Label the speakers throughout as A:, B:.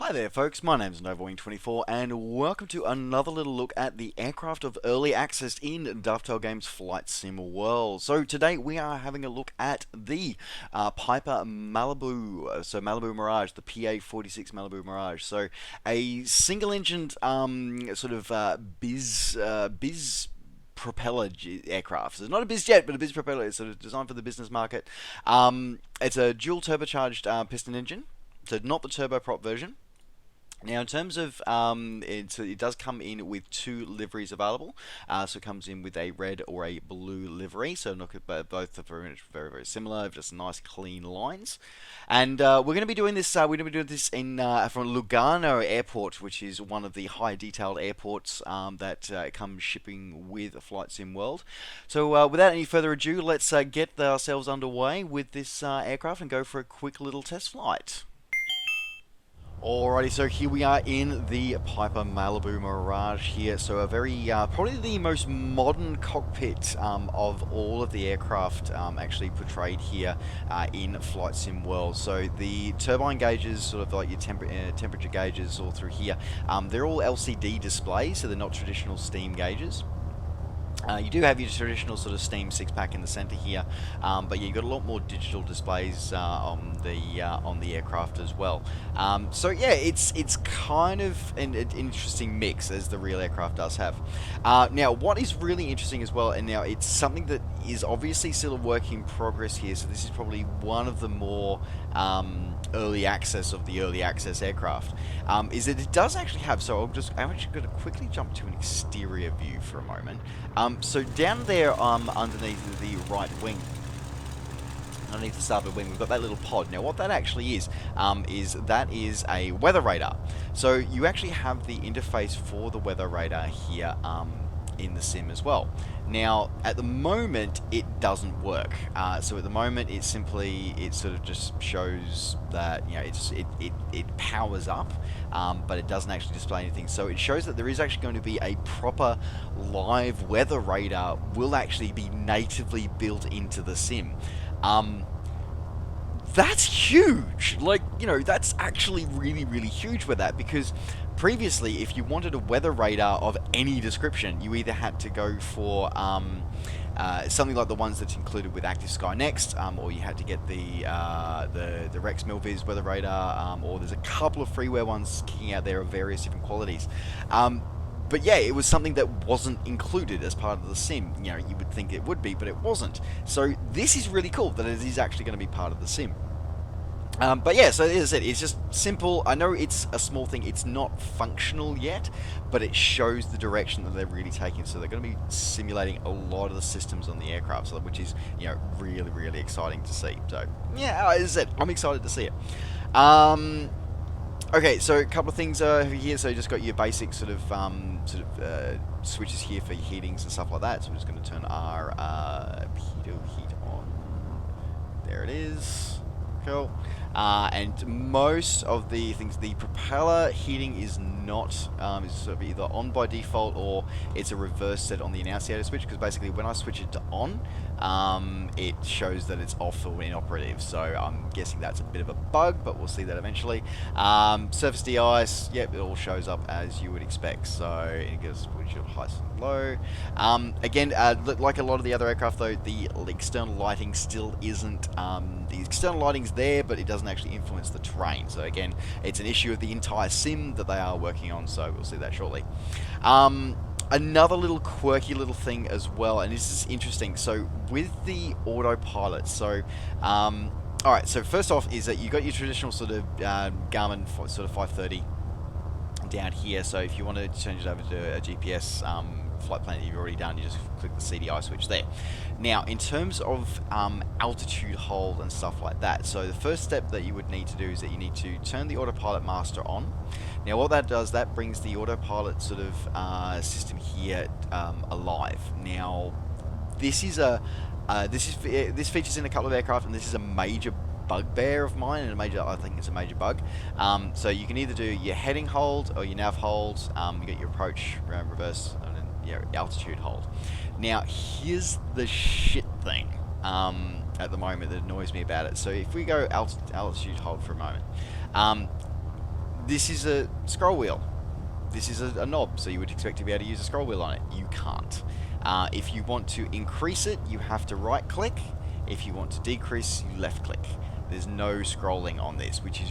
A: Hi there folks, my name's NovaWing24 and welcome to another little look at the aircraft of early access in Dovetail Games Flight Sim World. So today we are having a look at the Piper Malibu, Malibu Mirage, the PA-46 Malibu Mirage. So a single-engined biz propeller aircraft. So it's not a biz jet, but a biz propeller. It's sort of designed for the business market. It's a dual turbocharged piston engine. So not the turboprop version. Now, in terms of, it does come in with two liveries available. So it comes in with a red or a blue livery. So both are very, very similar, just nice clean lines. And we're going to be doing this. We're going to be doing this in from Lugano Airport, which is one of the high detailed airports that comes shipping with Flight Sim World. So without any further ado, let's get ourselves underway with this aircraft and go for a quick little test flight. Alrighty, so here we are in the Piper Malibu Mirage here. So a very, probably the most modern cockpit of all of the aircraft actually portrayed here in Flight Sim World. So the turbine gauges, sort of like your temperature gauges all through here, they're all LCD displays, so they're not traditional steam gauges. You do have your traditional sort of steam six-pack in the center here, but you've got a lot more digital displays on the aircraft as well. So yeah, it's kind of an interesting mix, as the real aircraft does have. Now, what is really interesting as well, and now it's something that is obviously still a work in progress here, so this is probably one of the more early access of the early access aircraft, is that it does actually have, so I'm actually going to quickly jump to an exterior view for a moment. So down there underneath the right wing, underneath the starboard wing, we've got that little pod. Now what that actually is a weather radar. So you actually have the interface for the weather radar here in the sim as well. Now at the moment it doesn't work. So at the moment it sort of just shows that, you know, it powers up, but it doesn't actually display anything. So it shows that there is actually going to be a proper live weather radar will actually be natively built into the sim. That's huge. Like, you know, that's actually really, really huge with that, because previously, if you wanted a weather radar of any description, you either had to go for something like the ones that's included with Active Sky Next, or you had to get the Rex Milviz weather radar, or there's a couple of freeware ones kicking out there of various different qualities. But yeah, it was something that wasn't included as part of the sim. You know, you would think it would be, but it wasn't. So this is really cool that it is actually going to be part of the sim. But yeah, so as I said, it's just simple. I know it's a small thing, it's not functional yet, but it shows the direction that they're really taking. So they're going to be simulating a lot of the systems on the aircraft, so, which is, you know, really, really exciting to see. So yeah, as I said, I'm excited to see it. Okay, so a couple of things over here. So you just got your basic sort of switches here for your heatings and stuff like that. So we're just going to turn our pitot heat on. There it is. Cool. And most of the things, the propeller heating is not, is sort of either on by default or it's a reverse set on the annunciator switch, because basically when I switch it to on, it shows that it's off or inoperative. So I'm guessing that's a bit of a bug, but we'll see that eventually. Surface de-ice, yep, it all shows up as you would expect. So it goes windshield high and low. Again, like a lot of the other aircraft though, the external lighting still isn't, the external lighting's there, but it doesn't actually influence the terrain. So again, it's an issue of the entire sim that they are working on, so we'll see that shortly. Another little quirky little thing as well, and this is interesting. So with the autopilot, so alright, so first off is that you got your traditional sort of Garmin sort of 530 down here. So if you want to change it over to a GPS flight plan that you've already done, you just click the CDI switch there. Now, in terms of altitude hold and stuff like that, so the first step that you would need to do is that you need to turn the autopilot master on. Now, what that does, that brings the autopilot sort of system here alive. Now, this features in a couple of aircraft, and this is a major bugbear of mine, and I think it's a major bug. So you can either do your heading hold or your nav hold. You get your approach, reverse, and then your altitude hold. Now here's the shit thing at the moment that annoys me about it. So if we go altitude hold for a moment, this is a scroll wheel. This is a knob, so you would expect to be able to use a scroll wheel on it. You can't. If you want to increase it, you have to right click. If you want to decrease, you left click. There's no scrolling on this, which is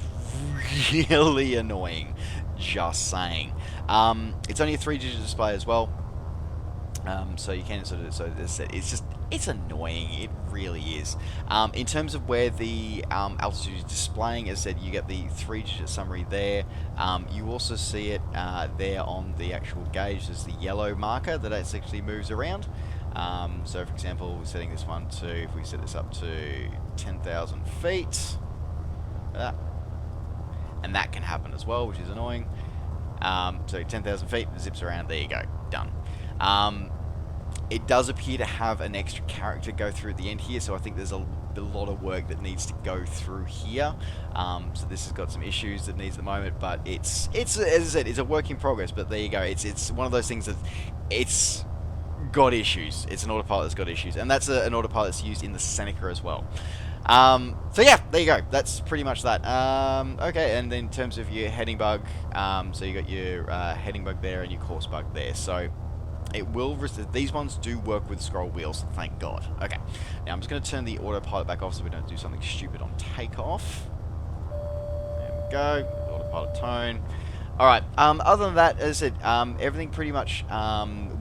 A: really annoying, just saying. It's only a 3-digit display as well. So you can sort of, so it's annoying, it really is. In terms of where the altitude is displaying, as I said, you get the 3-digit summary there. You also see it there on the actual gauge. There's the yellow marker that actually moves around. So for example, we're setting this one to, if we set this up to 10,000 feet, and that can happen as well, which is annoying. So 10,000 feet, zips around, there you go, done. It does appear to have an extra character go through at the end here, so I think there's a lot of work that needs to go through here. So this has got some issues that needs at the moment, but it's as I said, it's a work in progress. But there you go. It's one of those things that it's got issues. It's an autopilot that's got issues, and that's an autopilot that's used in the Seneca as well. So yeah, there you go. That's pretty much that. Okay, and then in terms of your heading bug, so you got your heading bug there and your course bug there. So it will, these ones do work with scroll wheels, thank God. Okay, now I'm just going to turn the autopilot back off so we don't do something stupid on takeoff. There we go, autopilot tone. Alright, other than that, as I said, everything pretty much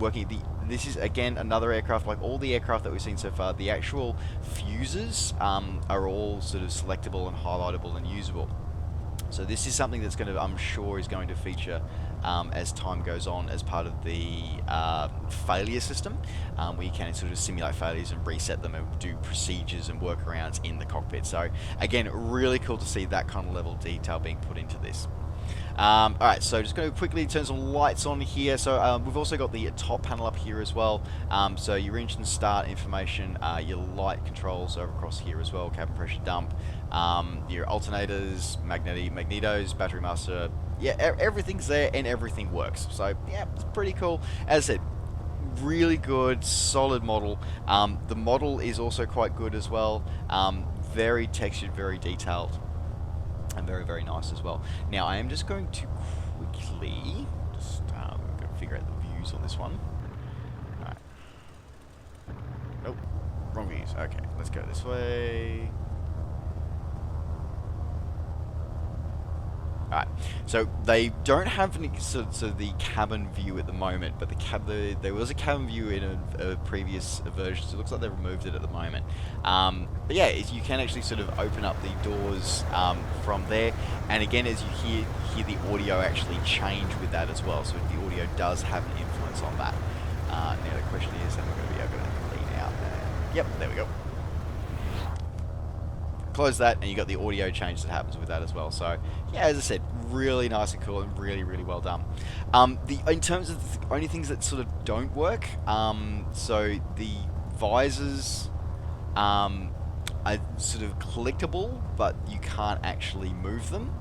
A: working. This is, again, another aircraft, like all the aircraft that we've seen so far, the actual fuses are all sort of selectable and highlightable and usable. So this is something that's going to, I'm sure, is going to feature as time goes on as part of the failure system, where you can sort of simulate failures and reset them and do procedures and workarounds in the cockpit. So again, really cool to see that kind of level of detail being put into this. Alright, so just going to quickly turn some lights on here. So we've also got the top panel up here as well. So your engine start information, your light controls over across here as well, cabin pressure dump, your alternators, magnetos, battery master. Yeah, everything's there and everything works. So yeah, it's pretty cool. As I said, really good, solid model. The model is also quite good as well. Very textured, very detailed, and very, very nice as well. Now, I am just going to quickly just figure out the views on this one. Alright. Nope, wrong views. Okay, let's go this way. Alright, so they don't have any, so the cabin view at the moment, but there was a cabin view in a previous version, so it looks like they've removed it at the moment. But yeah, you can actually sort of open up the doors from there, and again, as you hear the audio actually change with that as well, so the audio does have an influence on that. Now the question is, am I going to be able to clean out? Yep, there we go. Close that, and you got the audio change that happens with that as well. So yeah, as I said, really nice and cool and really, really well done. In terms of the only things that sort of don't work, so the visors are sort of collectible, but you can't actually move them.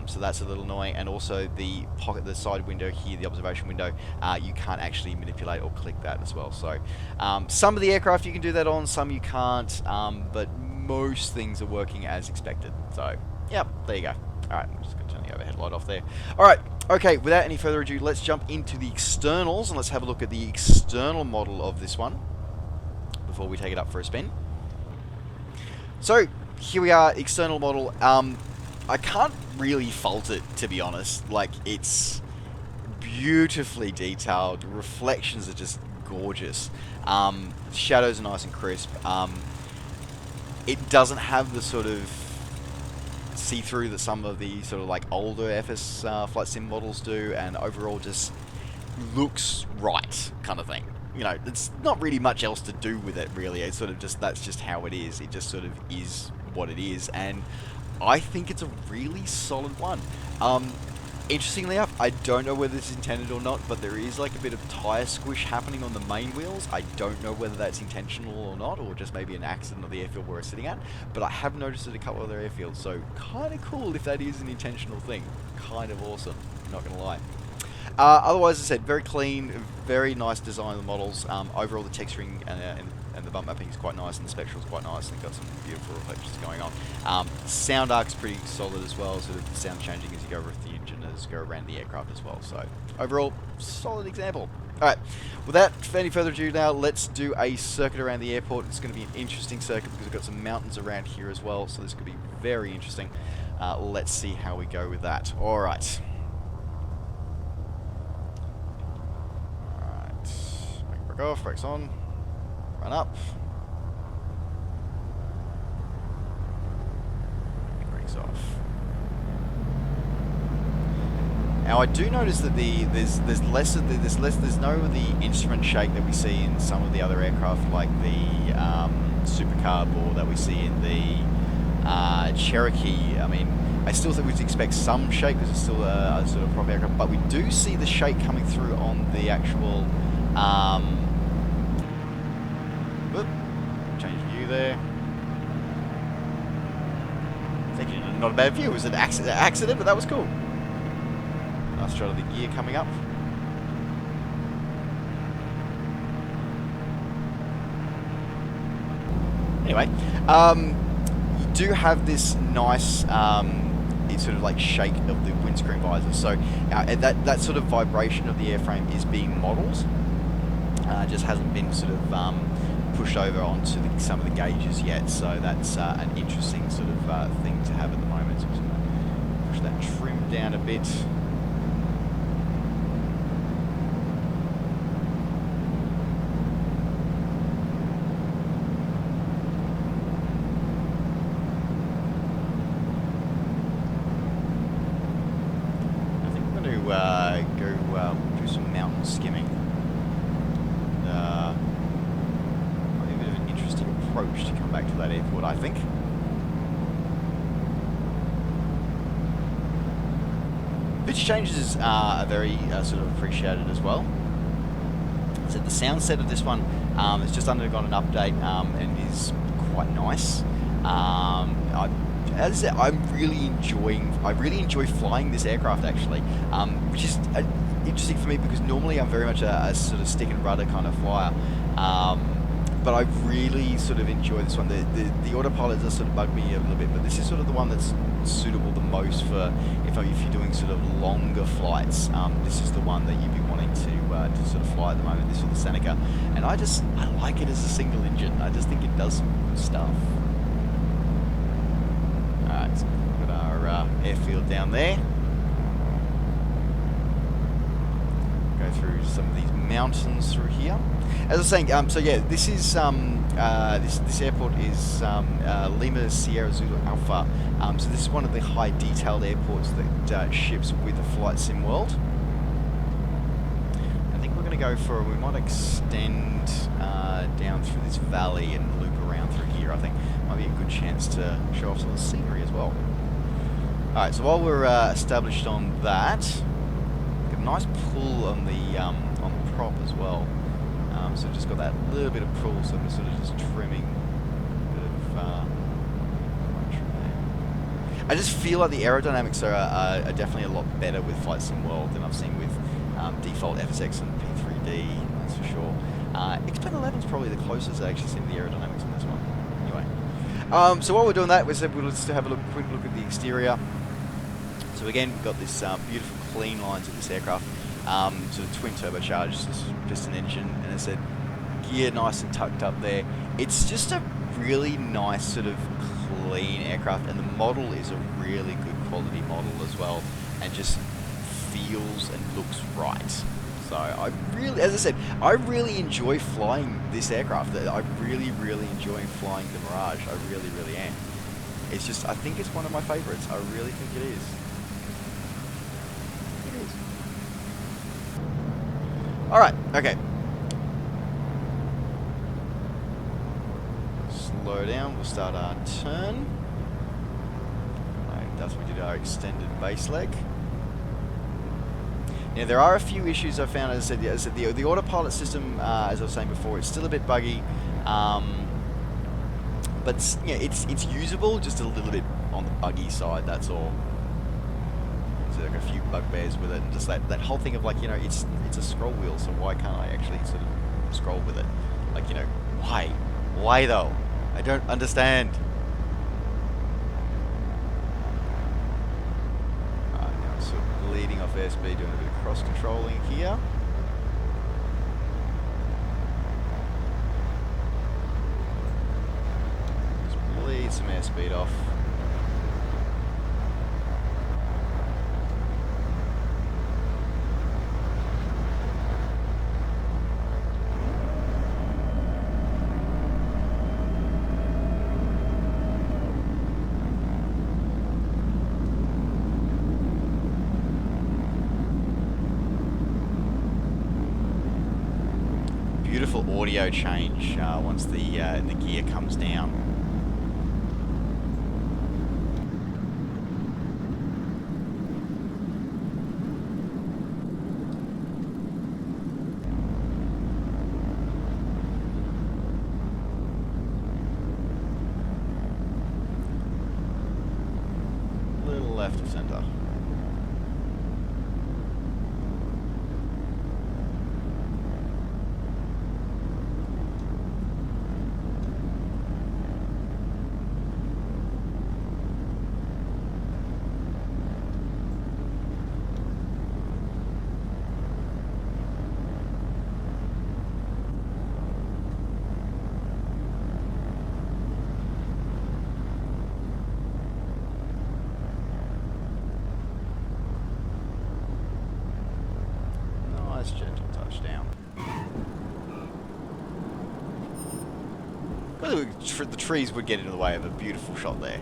A: So that's a little annoying, and also the side window here, the observation window, you can't actually manipulate or click that as well. So some of the aircraft you can do that on, some you can't, but most things are working as expected. So yep, there you go. Alright, I'm just going to turn the overhead light off there. Alright, okay, without any further ado, let's jump into the externals, and let's have a look at the external model of this one before we take it up for a spin. So here we are, external model. I can't really fault it, to be honest. Like, it's beautifully detailed. The reflections are just gorgeous. Shadows are nice and crisp. It doesn't have the sort of see-through that some of the sort of like older FS flight sim models do, and overall just looks right, kind of thing. You know, it's not really much else to do with it, really. It's sort of just, that's just how it is. It just sort of is what it is, and I think it's a really solid one. Interestingly enough, I don't know whether this is intended or not, but there is like a bit of tire squish happening on the main wheels. I don't know whether that's intentional or not, or just maybe an accident of the airfield we're sitting at, but I have noticed it at a couple of other airfields, so kind of cool if that is an intentional thing. Kind of awesome, not going to lie. Otherwise, as I said, very clean, very nice design of the models. Overall, the texturing and the bump mapping is quite nice, and the spectral is quite nice, and got some beautiful reflections going on. Sound arc's pretty solid as well, sort of sound changing as you go with the engine, as you go around the aircraft as well. So overall, solid example. Alright, without any further ado now, let's do a circuit around the airport. It's going to be an interesting circuit because we've got some mountains around here as well, so this could be very interesting. Let's see how we go with that. Alright. Alright. Brake off, brakes on. Run up. Brakes off. Now I do notice that there's no of the instrument shake that we see in some of the other aircraft, like the Supercab, or that we see in the Cherokee. I mean, I still think we'd expect some shake because it's still a sort of prop aircraft, but we do see the shake coming through on the actual. Whoop, change view there. Thinking not a bad view. It was an accident, but that was cool. Nice shot of the gear coming up. Anyway, you do have this nice it's sort of like shake of the windscreen visor. So that sort of vibration of the airframe is being modelled. Just hasn't been sort of pushed over onto some of the gauges yet. So that's an interesting sort of thing to have at the moment. So I'm just going to push that trim down a bit. Do some mountain skimming. Might be a bit of an interesting approach to come back to that airport, I think. Pitch changes are very sort of appreciated as well. So the sound set of this one has just undergone an update and is quite nice. As I said, I really enjoy flying this aircraft actually, which is interesting for me because normally I'm very much a sort of stick and rudder kind of flyer, but I really sort of enjoy this one. The autopilot does sort of bug me a little bit, but this is sort of the one that's suitable the most for if you're doing sort of longer flights. This is the one that you'd be wanting to sort of fly at the moment. This or the Seneca, and I like it as a single engine. I just think it does some good stuff. Alright, so we've got our airfield down there. Go through some of these mountains through here. As I was saying, so yeah, this is this airport is Lima Sierra Zulu Alpha. So this is one of the high detailed airports that ships with the Flight Sim World. I think we're going to go for, we might extend down through this valley and loop around through here. I think might be a good chance to show off some of the scenery as well. Alright, so while we're established on that, got a nice pull on the prop as well. So just got that little bit of pull, so we're sort of just trimming a bit of I just feel like the aerodynamics are definitely a lot better with Flight Sim World than I've seen with default FSX and P3D, that's for sure. X-Plane 11 is probably the closest I've actually seen the aerodynamics on this one. Anyway, so while we're doing that, we said we'll just have a quick look at the exterior. So again, we've got this beautiful clean lines of this aircraft, sort of twin turbocharged piston engine, and as I said, gear nice and tucked up there. It's just a really nice sort of clean aircraft, and the model is a really good quality model as well, and just feels and looks right. So I really, as I said, I really enjoy flying this aircraft. I really enjoy flying the Mirage. I really am. It's just, I think it's one of my favorites. I really think it is. Alright, okay. Slow down, we'll start our turn. That's what we did our extended base leg. Now there are a few issues I found, as I said, the autopilot system, as I was saying before, it's still a bit buggy. But yeah, it's usable, just a little bit on the buggy side, that's all. So there are a few bugbears with it, and just that whole thing of like, it's a scroll wheel, so why can't I actually sort of scroll with it? Like, why? Why though? I don't understand. Alright, now I'm sort of bleeding off airspeed, doing a bit of cross-controlling here. Just bleed some airspeed off. Beautiful audio change once the gear comes down. Little left of center. Gentle touchdown. The trees would get in the way of a beautiful shot there.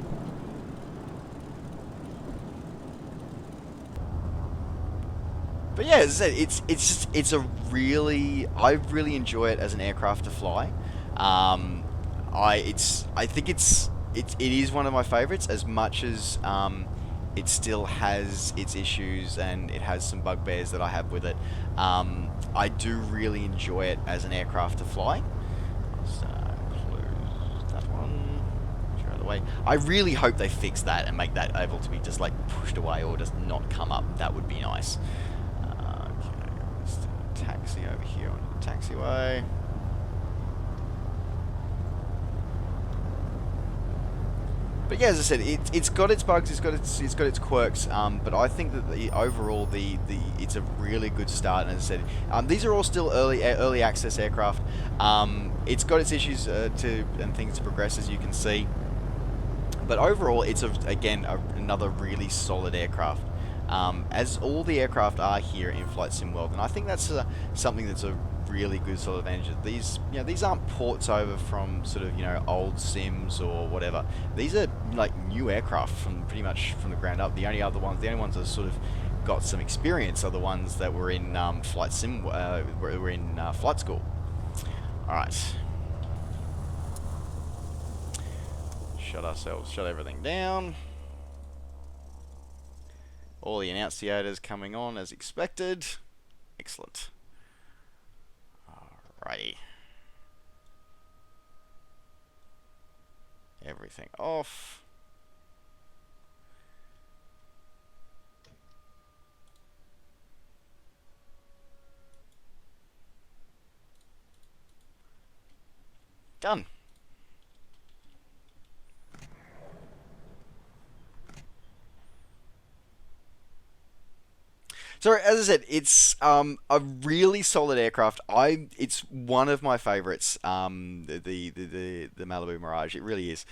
A: But yeah, as I said, it's a really, I really enjoy it as an aircraft to fly. I think it is one of my favorites, as much as it still has its issues and it has some bugbears that I have with it. I do really enjoy it as an aircraft to fly. Let's close that one. Get out of the way. I really hope they fix that and make that able to be just like pushed away or just not come up. That would be nice. Okay, let's taxi over here on the taxiway. But yeah, as I said, it's got its bugs, it's got its quirks. But I think that overall it's a really good start. And as I said, these are all still early access aircraft. It's got its issues and things to progress, as you can see. But overall, it's another really solid aircraft. As all the aircraft are here in Flight Sim World, and I think that's something that's a really good sort of advantage. These aren't ports over from sort of old sims or whatever. These are like new aircraft from pretty much from the ground up. The only ones that sort of got some experience are the ones that were in Flight Sim, were in flight school. All right, shut everything down. All the annunciators coming on as expected. Excellent. Alrighty. Everything off. Done. So as I said, it's a really solid aircraft. It's one of my favorites. The Malibu Mirage, it really is.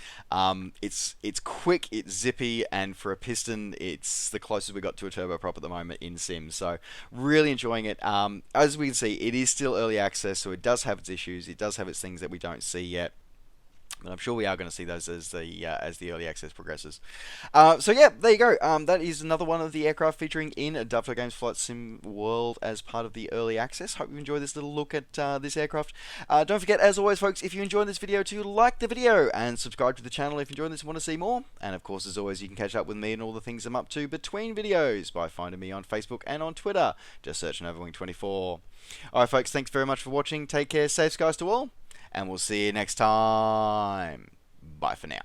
A: It's quick, it's zippy, and for a piston, it's the closest we got to a turboprop at the moment in Sims. So really enjoying it. As we can see, it is still early access, so it does have its issues. It does have its things that we don't see yet. But I'm sure we are going to see those as the early access progresses. So yeah, there you go. That is another one of the aircraft featuring in Dovetail Games Flight Sim World as part of the early access. Hope you enjoyed this little look at this aircraft. Don't forget, as always, folks, if you enjoyed this video, to like the video and subscribe to the channel if you enjoyed this and want to see more. And of course, as always, you can catch up with me and all the things I'm up to between videos by finding me on Facebook and on Twitter. Just search Overwing24. Alright, folks, thanks very much for watching. Take care, safe skies to all, and we'll see you next time. Bye for now.